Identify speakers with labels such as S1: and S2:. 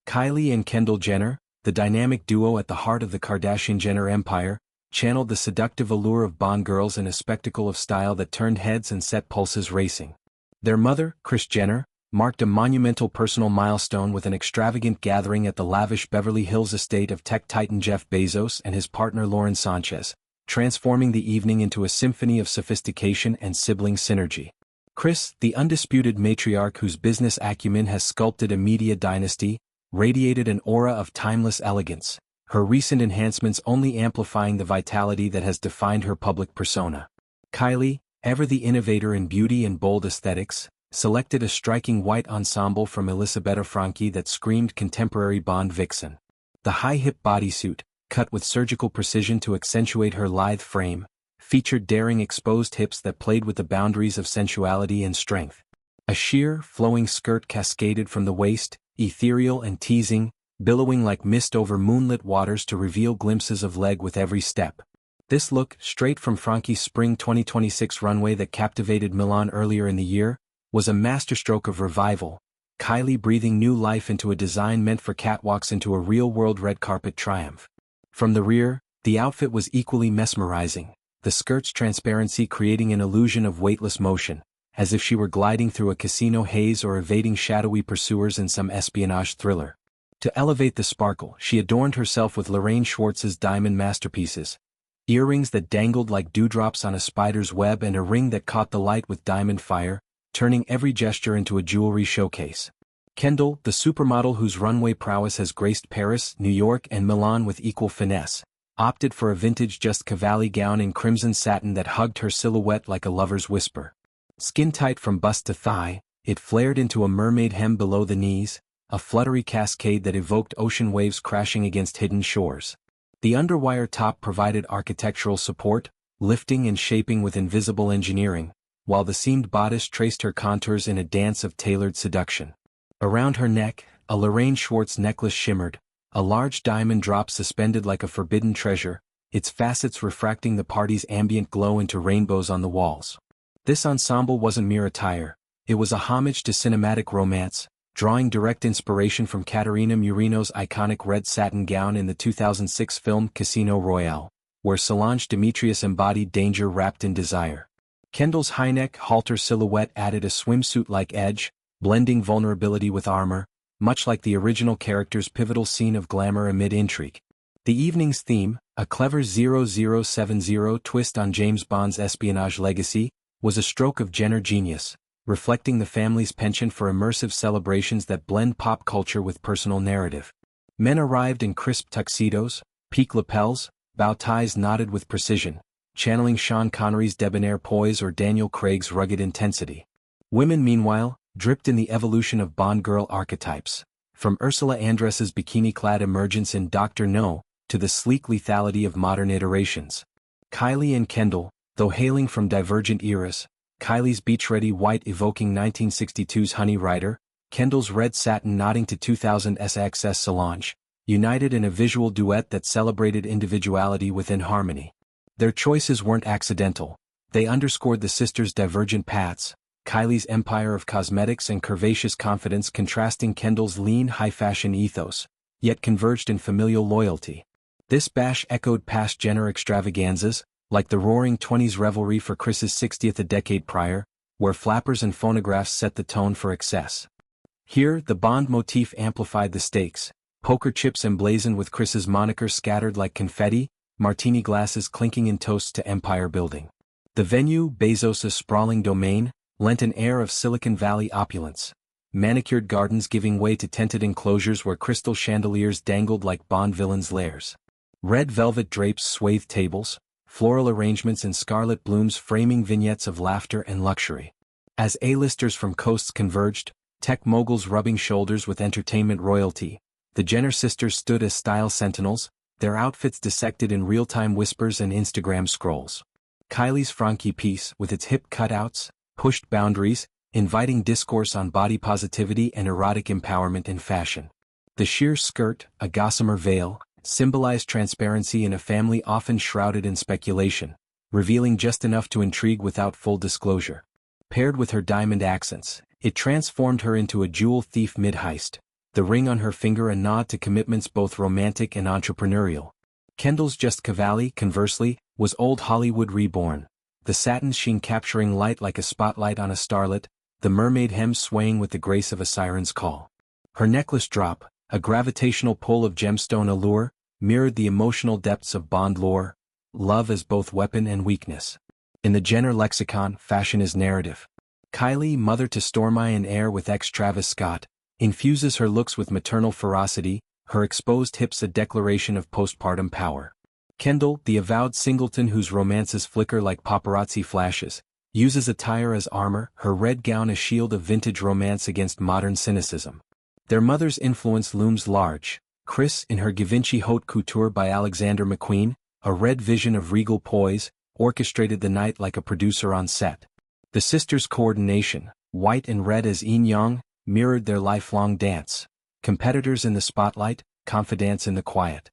S1: Kylie and Kendall Jenner, the dynamic duo at the heart of the Kardashian-Jenner empire, channeled the seductive allure of Bond girls in a spectacle of style that turned heads and set pulses racing. Their mother, Kris Jenner, marked a monumental personal milestone with an extravagant gathering at the lavish Beverly Hills estate of tech titan Jeff Bezos and his partner Lauren Sanchez, transforming the evening into a symphony of sophistication and sibling synergy. Kris, the undisputed matriarch whose business acumen has sculpted a media dynasty, radiated an aura of timeless elegance, her recent enhancements only amplifying the vitality that has defined her public persona. Kylie, ever the innovator in beauty and bold aesthetics, selected a striking white ensemble from Elisabetta Franchi that screamed contemporary Bond vixen. The high-hip bodysuit, cut with surgical precision to accentuate her lithe frame, featured daring exposed hips that played with the boundaries of sensuality and strength. A sheer, flowing skirt cascaded from the waist, ethereal and teasing, billowing like mist over moonlit waters to reveal glimpses of leg with every step. This look, straight from Franchi's spring 2026 runway that captivated Milan earlier in the year, was a masterstroke of revival, Kylie breathing new life into a design meant for catwalks into a real-world red carpet triumph. From the rear, the outfit was equally mesmerizing, the skirt's transparency creating an illusion of weightless motion, as if she were gliding through a casino haze or evading shadowy pursuers in some espionage thriller. To elevate the sparkle, she adorned herself with Lorraine Schwartz's diamond masterpieces, earrings that dangled like dewdrops on a spider's web and a ring that caught the light with diamond fire, turning every gesture into a jewelry showcase. Kendall, the supermodel whose runway prowess has graced Paris, New York and Milan with equal finesse, opted for a vintage just Cavalli gown in crimson satin that hugged her silhouette like a lover's whisper. Skin-tight from bust to thigh, it flared into a mermaid hem below the knees, a fluttery cascade that evoked ocean waves crashing against hidden shores. The underwire top provided architectural support, lifting and shaping with invisible engineering, while the seamed bodice traced her contours in a dance of tailored seduction. Around her neck, a Lorraine Schwartz necklace shimmered, a large diamond drop suspended like a forbidden treasure, its facets refracting the party's ambient glow into rainbows on the walls. This ensemble wasn't mere attire, it was a homage to cinematic romance, drawing direct inspiration from Caterina Murino's iconic red satin gown in the 2006 film Casino Royale, where Solange Demetrius embodied danger wrapped in desire. Kendall's high-neck halter silhouette added a swimsuit-like edge, blending vulnerability with armor, much like the original character's pivotal scene of glamour amid intrigue. The evening's theme, a clever 0070 twist on James Bond's espionage legacy, was a stroke of Jenner genius, reflecting the family's penchant for immersive celebrations that blend pop culture with personal narrative. Men arrived in crisp tuxedos, peak lapels, bow ties knotted with precision, channeling Sean Connery's debonair poise or Daniel Craig's rugged intensity. Women, meanwhile, dripped in the evolution of Bond girl archetypes, from Ursula Andress's bikini-clad emergence in Dr. No, to the sleek lethality of modern iterations. Kylie and Kendall, though hailing from divergent eras, Kylie's beach-ready white evoking 1962's Honey Rider, Kendall's red satin nodding to 2000's XS Solange, united in a visual duet that celebrated individuality within harmony. Their choices weren't accidental, they underscored the sisters' divergent paths, Kylie's empire of cosmetics and curvaceous confidence contrasting Kendall's lean high-fashion ethos, yet converged in familial loyalty. This bash echoed past Jenner extravaganzas, like the roaring 20s revelry for Kris's 60th a decade prior, where flappers and phonographs set the tone for excess. Here, the Bond motif amplified the stakes, poker chips emblazoned with Kris's moniker scattered like confetti, martini glasses clinking in toasts to empire building. The venue, Bezos' sprawling domain, lent an air of Silicon Valley opulence, manicured gardens giving way to tented enclosures where crystal chandeliers dangled like Bond villains' lairs. Red velvet drapes swathed tables, floral arrangements in scarlet blooms framing vignettes of laughter and luxury. As A-listers from coasts converged, tech moguls rubbing shoulders with entertainment royalty, the Jenner sisters stood as style sentinels, their outfits dissected in real-time whispers and Instagram scrolls. Kylie's Franchi piece, with its hip cutouts, pushed boundaries, inviting discourse on body positivity and erotic empowerment in fashion. The sheer skirt, a gossamer veil, symbolized transparency in a family often shrouded in speculation, revealing just enough to intrigue without full disclosure. Paired with her diamond accents, it transformed her into a jewel thief mid-heist, the ring on her finger a nod to commitments both romantic and entrepreneurial. Kendall's just Cavalli, conversely, was old Hollywood reborn, the satin sheen capturing light like a spotlight on a starlet, the mermaid hem swaying with the grace of a siren's call. Her necklace drop, a gravitational pull of gemstone allure, mirrored the emotional depths of Bond lore, love as both weapon and weakness. In the Jenner lexicon, fashion is narrative. Kylie, mother to Stormi and heir with ex-Travis Scott, infuses her looks with maternal ferocity, her exposed hips a declaration of postpartum power. Kendall, the avowed singleton whose romances flicker like paparazzi flashes, uses attire as armor, her red gown a shield of vintage romance against modern cynicism. Their mother's influence looms large, Kris in her Givenchy haute couture by Alexander McQueen, a red vision of regal poise, orchestrated the night like a producer on set. The sisters' coordination, white and red as yin-yang, mirrored their lifelong dance. Competitors in the spotlight, confidants in the quiet.